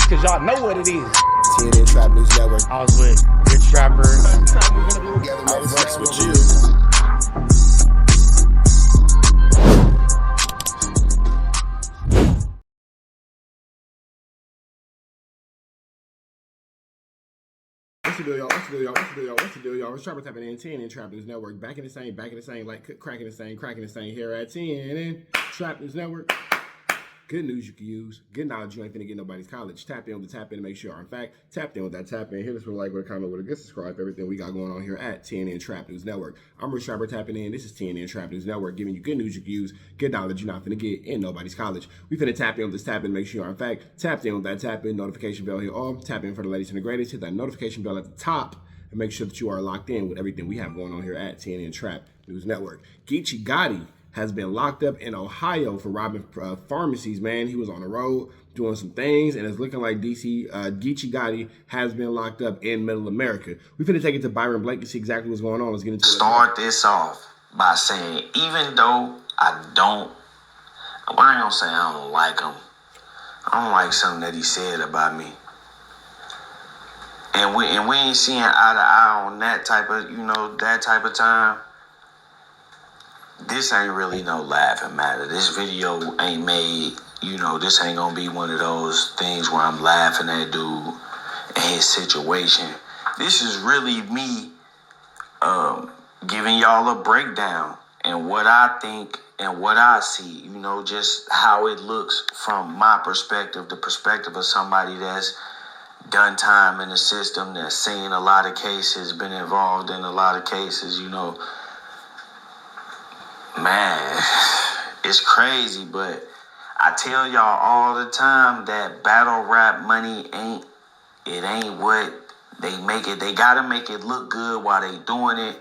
cause y'all know what it is. TNN Trap News Network. I was with Rich Trapper. I fucks with you. What's the deal, y'all? It's Trapper tapping in TNN Trap News Network. Back in the same, like cracking the same here at TNN Trap News Network. Good news you can use. Good knowledge you ain't finna get nobody's college. Tap in with the tap in to make sure. In fact, tapped in with that tap in. Hit us with a like, with a comment, with a good subscribe. Everything we got going on here at TNN Trap News Network. I'm Rich Trapper tapping in. This is TNN Trap News Network, giving you good news you can use. Good knowledge you're not finna get in nobody's college. We finna tap in with this tap in to make sure. In fact, tapped in with that tap in notification bell here. All tap in for the ladies and the greatest. Hit that notification bell at the top and make sure that you are locked in with everything we have going on here at TNN Trap News Network. Geechi Gotti has been locked up in Ohio for robbing pharmacies, man. He was on the road doing some things, and it's looking like Geechi Gotti has been locked up in Middle America. We finna take it to Byron Blake to see exactly what's going on. Let's get into it. Start this off by saying, even though I ain't gonna say I don't like him. I don't like something that he said about me. And we ain't seeing eye to eye on that type of time. This ain't really no laughing matter. This video ain't made, this ain't gonna be one of those things where I'm laughing at dude and his situation. This is really me giving y'all a breakdown and what I think and what I see, just how it looks from my perspective, the perspective of somebody that's done time in the system, that's seen a lot of cases, been involved in a lot of cases, Man, it's crazy, but I tell y'all all the time that battle rap money ain't what they make it. They gotta make it look good while they doing it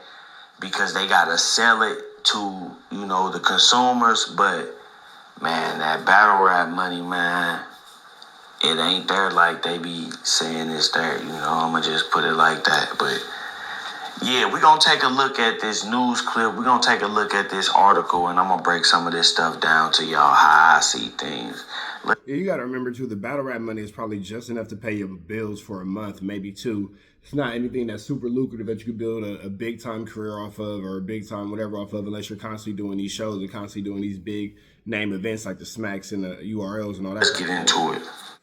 because they gotta sell it to, the consumers. But man, that battle rap money, man, it ain't there like they be saying it's there. I'ma just put it like that. But yeah, we're going to take a look at this news clip. We're going to take a look at this article, and I'm going to break some of this stuff down to y'all how I see things. Yeah, you got to remember, too, the battle rap money is probably just enough to pay your bills for a month, maybe two. It's not anything that's super lucrative that you could build a big-time career off of or a big-time whatever off of unless you're constantly doing these shows and constantly doing these big-name events like the Smacks and the URLs and all that. Let's get into it.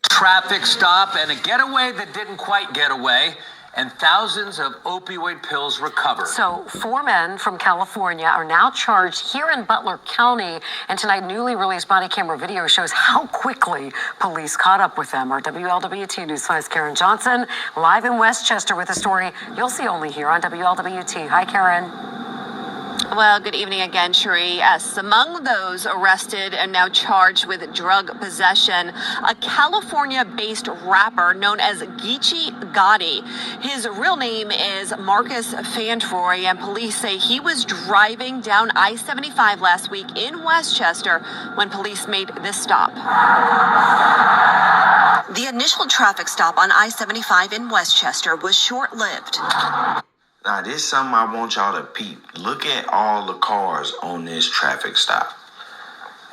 Traffic stop and a getaway that didn't quite get away. And thousands of opioid pills recovered. So 4 men from California are now charged here in Butler County. And tonight, newly released body camera video shows how quickly police caught up with them. Our WLWT News 5's Karen Johnson, live in Westchester with a story you'll see only here on WLWT. Hi, Karen. Well, good evening again, Cherie. Yes, among those arrested and now charged with drug possession, a California-based rapper known as Geechi Gotti. His real name is Marcus Fantroy, and police say he was driving down I-75 last week in Westchester when police made this stop. The initial traffic stop on I-75 in Westchester was short-lived. Now, this is something I want y'all to peep. Look at all the cars on this traffic stop.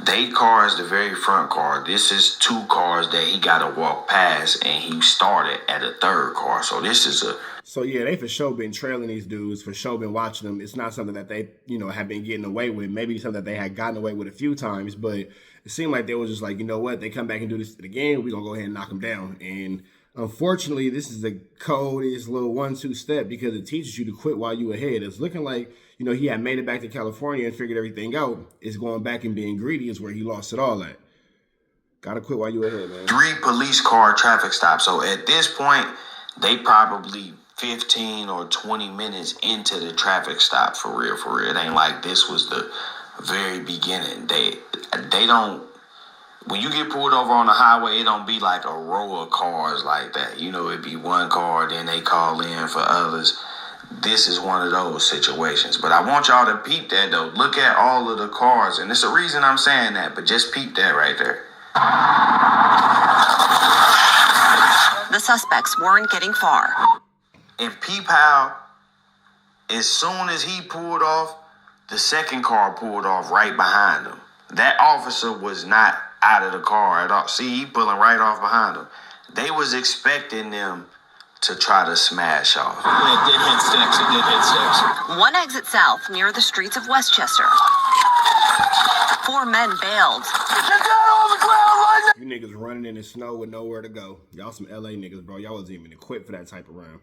They car is the very front car. This is 2 cars that he got to walk past, and he started at a 3rd car. So this is a... So, yeah, they for sure been trailing these dudes, for sure been watching them. It's not something that they, have been getting away with. Maybe something that they had gotten away with a few times, but it seemed like they was just like, you know what? They come back and do this again, we're going to go ahead and knock them down. And unfortunately, this is the coldest little 1-2 step because it teaches you to quit while you ahead. It's looking like, he had made it back to California and figured everything out. It's going back and being greedy is where he lost it all at. Gotta quit while you ahead, man. 3 police car traffic stops. So at this point, they probably 15 or 20 minutes into the traffic stop for real. It ain't like this was the very beginning. They don't... When you get pulled over on the highway, it don't be like a row of cars like that. It'd be one car, then they call in for others. This is one of those situations. But I want y'all to peep that, though. Look at all of the cars. And it's a reason I'm saying that, but just peep that right there. The suspects weren't getting far. And peep how, as soon as he pulled off, the second car pulled off right behind him. That officer was not out of the car at all. See, he pulling right off behind them. They was expecting them to try to smash off. It did hit sticks. It did hit sticks. One exit south near the streets of Westchester. 4 men bailed. Get down on the ground right now! You niggas running in the snow with nowhere to go. Y'all some LA niggas, bro. Y'all wasn't even equipped for that type of run.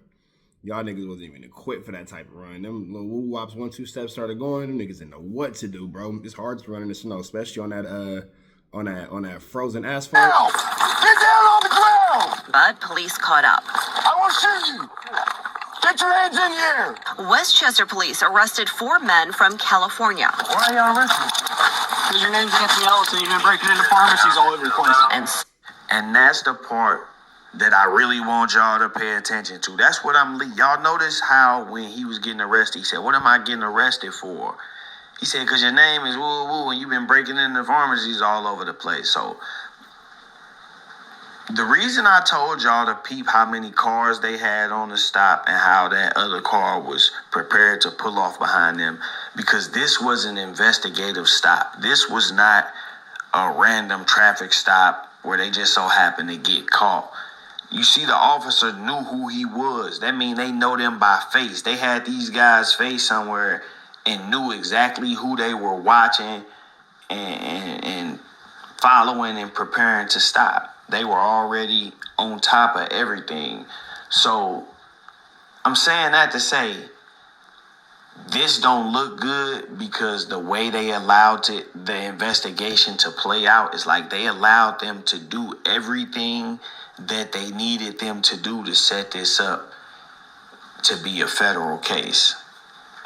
Y'all niggas wasn't even equipped for that type of run. Them little woo-wops 1-2 steps started going. Them niggas didn't know what to do, bro. It's hard to run in the snow, especially on that frozen asphalt. Ow! Get down on the ground! But police caught up. I want to shoot you! Get your hands in here! Westchester police arrested 4 men from California. Why are y'all arresting? Because your name's Anthony Ellison. You've been breaking into pharmacies all over the place. And that's the part that I really want y'all to pay attention to. That's what y'all notice how when he was getting arrested, he said, what am I getting arrested for? He said, because your name is woo woo and you've been breaking into pharmacies all over the place. So the reason I told y'all to peep how many cars they had on the stop and how that other car was prepared to pull off behind them, because this was an investigative stop. This was not a random traffic stop where they just so happened to get caught. You see, the officer knew who he was. That means they know them by face. They had these guys' face somewhere and knew exactly who they were watching and following and preparing to stop. They were already on top of everything. So I'm saying that to say this don't look good, because the way they allowed the investigation to play out is like they allowed them to do everything that they needed them to do to set this up to be a federal case.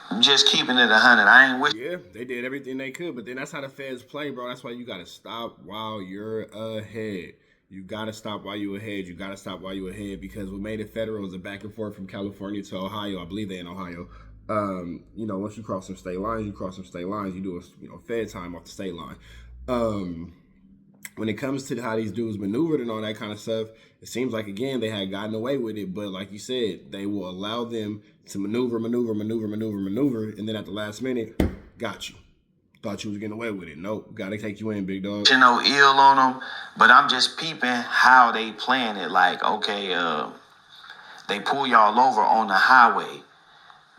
I'm just keeping it 100. I ain't with. Yeah, they did everything they could, but then that's how the feds play, bro. That's why you gotta stop while you're ahead. You gotta stop while you're ahead. You gotta stop while you're ahead, because what made it federal is a back and forth from California to Ohio. I believe they're in Ohio. Once you cross some state lines, you do a fed time off the state line. When it comes to how these dudes maneuvered and all that kind of stuff, it seems like, again, they had gotten away with it. But like you said, they will allow them to maneuver. And then at the last minute, got you. Thought you was getting away with it. Nope. Got to take you in, big dog. Ill on them, but I'm just peeping how they playing it. Like, okay, they pull y'all over on the highway.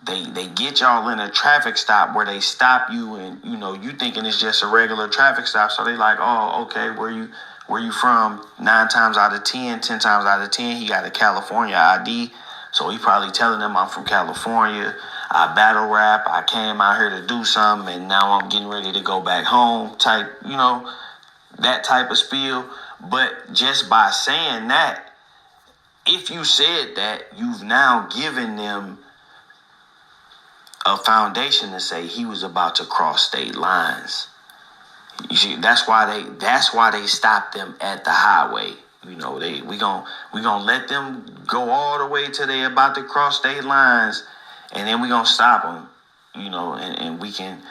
They get y'all in a traffic stop where they stop you, and you thinking it's just a regular traffic stop. So they like, oh, okay, where you from? 10 times out of 10, he got a California ID. So he probably telling them I'm from California. I battle rap. I came out here to do something, and now I'm getting ready to go back home. Type, that type of spiel. But just by saying that, if you said that, you've now given them a foundation to say he was about to cross state lines. You see, that's why they stopped them at the highway. We gonna let them go all the way till they about to cross state lines, and then we gonna stop them. And we can,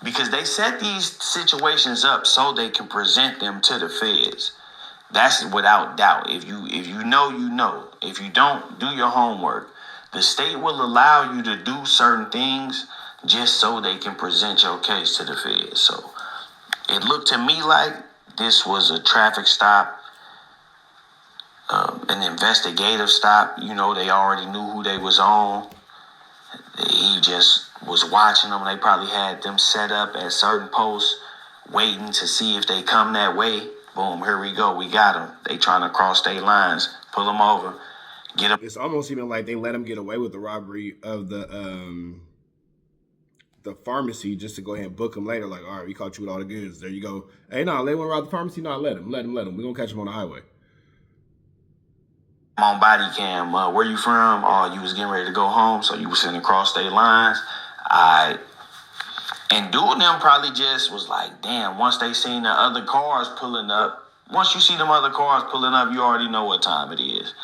because they set these situations up so they can present them to the feds. That's without doubt. If you know, you know. If you don't, do your homework. The state will allow you to do certain things just so they can present your case to the feds. So it looked to me like this was a traffic stop, an investigative stop. They already knew who they was on. He just was watching them. They probably had them set up at certain posts, waiting to see if they come that way. Boom, here we go. We got them. They trying to cross state lines. Pull them over. Get them. It's almost even like they let them get away with the robbery of the pharmacy just to go ahead and book them later. Like, all right, we caught you with all the goods. There you go. Hey, no, they want to rob the pharmacy? No, let them. We're going to catch them on the highway. On body cam, where you from? Oh, you was getting ready to go home, so you was sitting across state lines. And dude them probably just was like, damn, once they seen the other cars pulling up, once you see them other cars pulling up, you already know what time it is.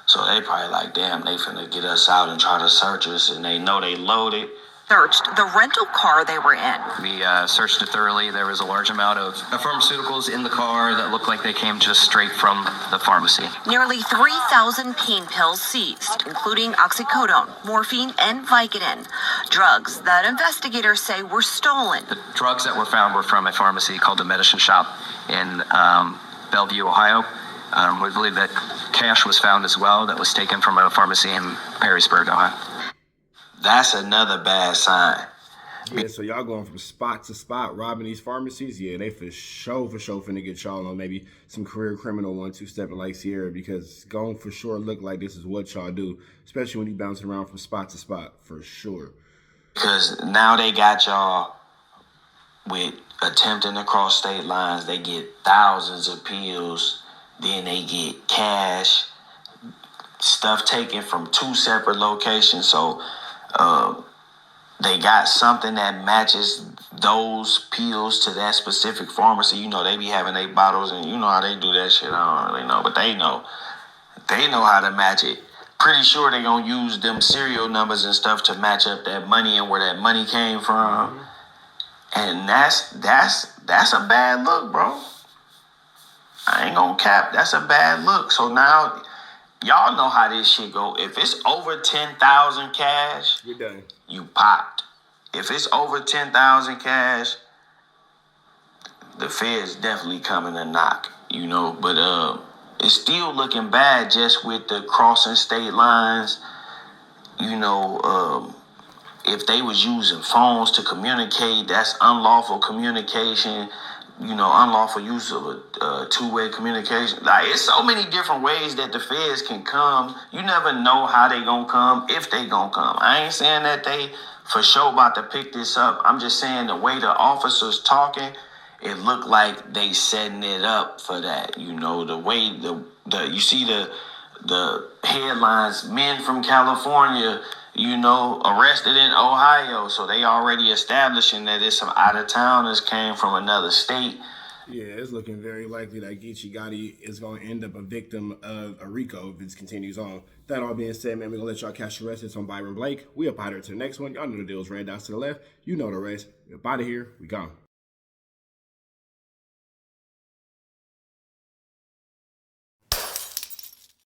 So they probably like, damn, they finna get us out and try to search us, and they know they loaded. searched the rental car they were in. We searched it thoroughly. There was a large amount of pharmaceuticals in the car that looked like they came just straight from the pharmacy. Nearly 3,000 pain pills seized, including oxycodone, morphine, and Vicodin. Drugs that investigators say were stolen. The drugs that were found were from a pharmacy called the Medicine Shop in Bellevue, Ohio. We believe that cash was found as well that was taken from a pharmacy in Perrysburg, Ohio. That's another bad sign. Yeah, so y'all going from spot to spot robbing these pharmacies? Yeah, they for sure finna get y'all on maybe some career criminal 1-2 stepping like Sierra, because going for sure look like this is what y'all do, especially when you bouncing around from spot to spot, for sure. Because now they got y'all with attempting to cross state lines. They get thousands of pills, then they get cash, stuff taken from 2 separate locations. So they got something that matches those pills to that specific pharmacy. You know, they be having their bottles, and you know how they do that shit. I don't really know, but they know how to match it. Pretty sure they gonna use them serial numbers and stuff to match up that money and where that money came from. And that's a bad look, bro. I ain't gonna cap. That's a bad look. So now y'all know how this shit go. If it's over 10,000 cash, you're done. You popped. If it's over 10,000 cash, the Fed's definitely coming to knock, you know. But it's still looking bad just with the crossing state lines. You know, if they was using phones to communicate, that's unlawful communication. You know, unlawful use of a two-way communication. Like, it's so many different ways that the feds can come. You never know how they gonna come, if they gonna come. I ain't saying that they for sure about to pick this up. I'm just saying the way the officers talking, it looked like they setting it up for that. You know, the way you see the headlines, men from California, you know, arrested in Ohio. So they already establishing that it's some out-of-towners came from another state. Yeah, it's looking very likely that Geechi Gotti is going to end up a victim of a RICO if this continues on. That all being said, man, we're going to let y'all catch the rest. It's on Byron Blake. We up out here to the next one. Y'all know the deals. Red dots to the left. You know the rest. We're up out of here. We gone.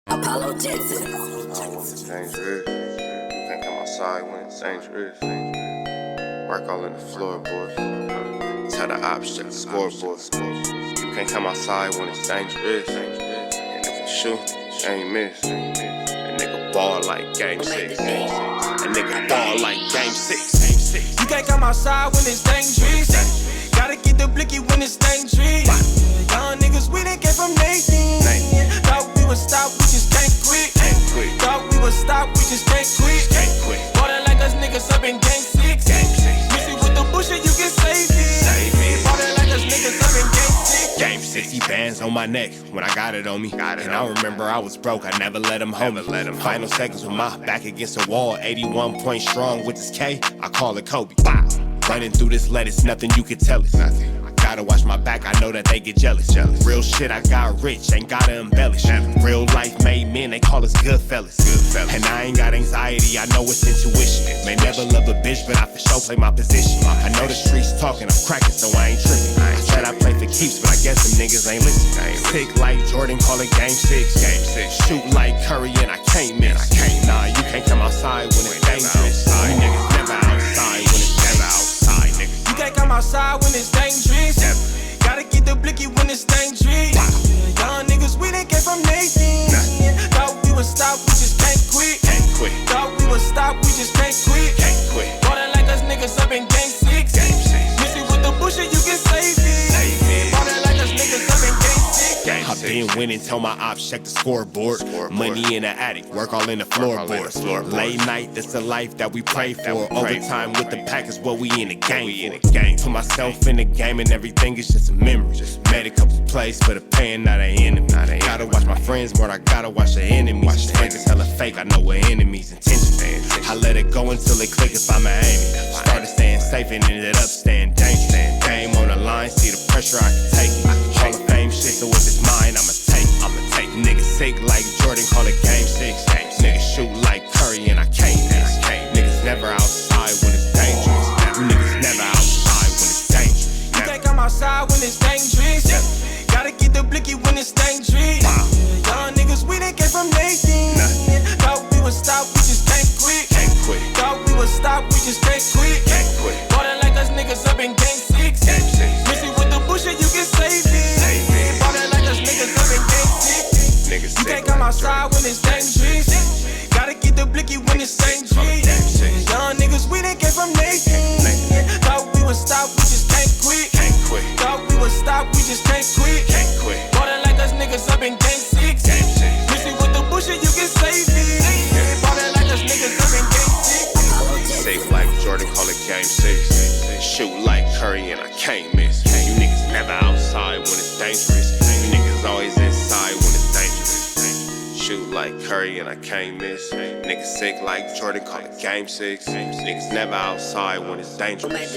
Apollo Jackson. It's dangerous. You can't come outside when it's dangerous. Work all in the floorboards. Tell the ops check the scoreboard. You can't come outside when it's dangerous. And if you shoot, you ain't miss. A nigga ball like game 6. A nigga ball like game 6. You can't come outside when it's dangerous. Gotta get the blicky when it's dangerous. Young niggas, we didn't get from Nathan. Thought we would stop, we just can't quit. Thought we would stop, we just can't quit. Ballin' like us niggas up in game 6. Missy with the bullshit, you can save it. Ballin' like us niggas up in game 6. Game 60 bands on my neck when I got it on me. And I remember I was broke, I never let them hold me. Final seconds with my back against the wall. 81 point strong with this K, I call it Kobe. Running through this lettuce, nothing you can tell us. Gotta watch my back, I know that they get jealous. Real shit, I got rich, ain't gotta embellish. Real life made men, they call us good fellas. And I ain't got anxiety, I know it's intuition. May never love a bitch, but I for sure play my position. I know the streets talking, I'm cracking, so I ain't tripping. I said I play for keeps, but I guess them niggas ain't listening. Sick like Jordan, call it game 6. Shoot like Curry, and I can't miss. Nah, you can't come outside when it's dangerous. You niggas never outside when it's never outside, nigga. You can't come outside when it's dangerous. Gotta get the blicky when it's dangerous. Young niggas, we didn't get from Nathan. Thought we would stop, we just can't quit. Thought we would stop, we just can't quit. Ballin' like us niggas up in game 6. Missy with the bullshit, you can save it. Ballin' like us niggas up in game 6. I've been winning, tell my ops check the scoreboard. Money in the attic, work all in the floorboards. Late night, that's the life that we pray for. Overtime with the pack is what we in the game for. Put myself in the game and everything is just a memory. Made a couple plays for the pain, not an enemy. Gotta watch my friends more, I gotta watch the enemies. Friends is hella fake, I know we're enemies' intentions. I let it go until it click if I'm an aiming. Started staying safe and ended up staying dangerous. Game on the line, see the pressure I can take. Hall of Fame shit, so if it's mine, I'ma take. Niggas sick like Jordan, call it game 6. Niggas shoot like Curry and I can't miss. Niggas never outside when it's dangerous. just can't quit. Ballin' like us niggas up in game 6. Missy with the bullshit, you can save it. Ballin' like us niggas up in game 6. You can't come outside when it's dangerous. Gotta get the blicky when it's dangerous. Young niggas, we didn't get from Nathan. Thought we would stop, we just can't quit. Thought we would stop, we just can't quit. Ballin' like us niggas up in game 6. Missy with the bullshit, you can save it. Ballin' like us niggas up in game 6. Safe like Jordan, call it game 6. Shoot like Curry and I can't miss. You niggas never outside when it's dangerous. You niggas always inside when it's dangerous. Shoot like Curry and I can't miss. Niggas sick like Jordan, call it game 6. Niggas never outside when it's dangerous.